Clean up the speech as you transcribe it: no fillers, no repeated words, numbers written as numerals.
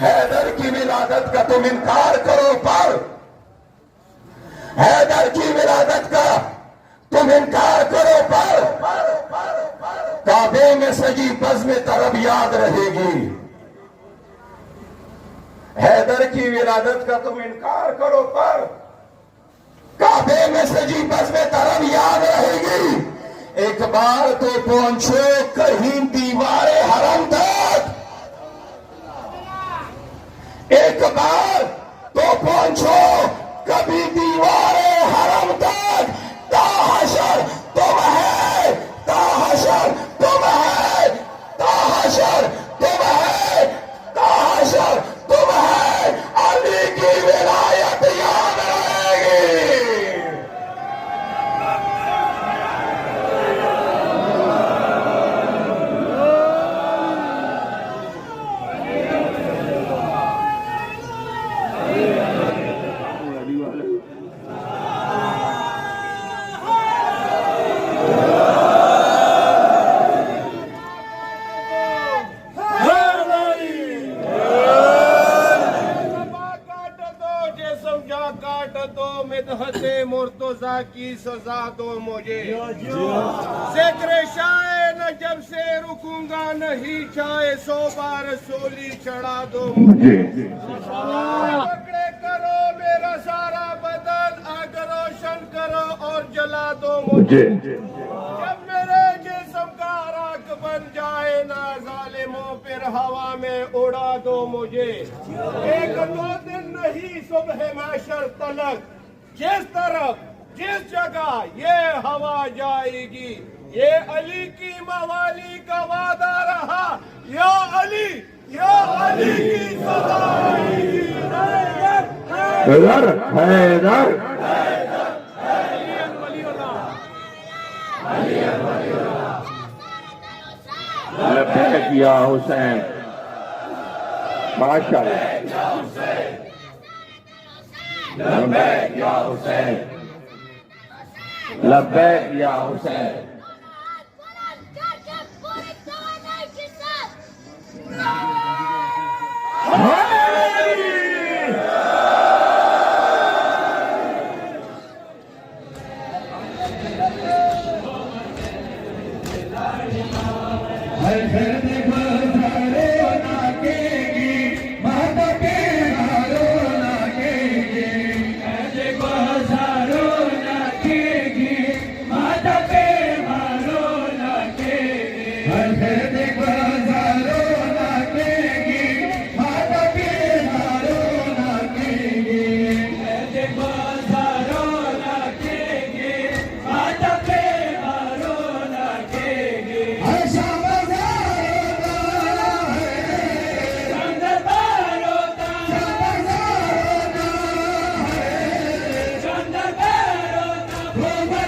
हैदर की विलादत का तुम इनकार करो पर हैदर की विलादत का तुम इनकार करो पर काबे में सजी बज़्म तरब याद रहेगी। हैदर की विलादत का तुम इनकार करो पर काबे में सजी बज़्म तरब याद रहेगी। एक बार तो पहुंचो कहीं दीवारे हरम तक, एक बार तो पहुंचो कभी दीवारे हरम तक। ताहशर तुम है, ताहशर तुम है, ताहशर तुम है, ताहशर तुम है। अली की विलायत याद रहेगी। मुर्तजा की सजा दो मुझे, ज़िक्र शाए नजब से रुकूंगा नहीं, चाहे 100 बार सोली चढ़ा दो मुझे। पकड़े करो मेरा सारा बदन, आग रोशन करो और जला दो मुझे। जब मेरे जिस्म का राख बन जाए ना जालिमों फिर हवा में उड़ा दो मुझे। 1-2 दिन नहीं सुबह महशर तलक, जिस तरफ जिस जगह ये हवा जाएगी, ये अली की मवाली का वादा रहा। या अली की सदा आएगी। हैदर हैदर लब्बैक या हुसैन, माशाअल्लाह। लब्बैक या हुसैन, लब्बैक या हुसैन। Roma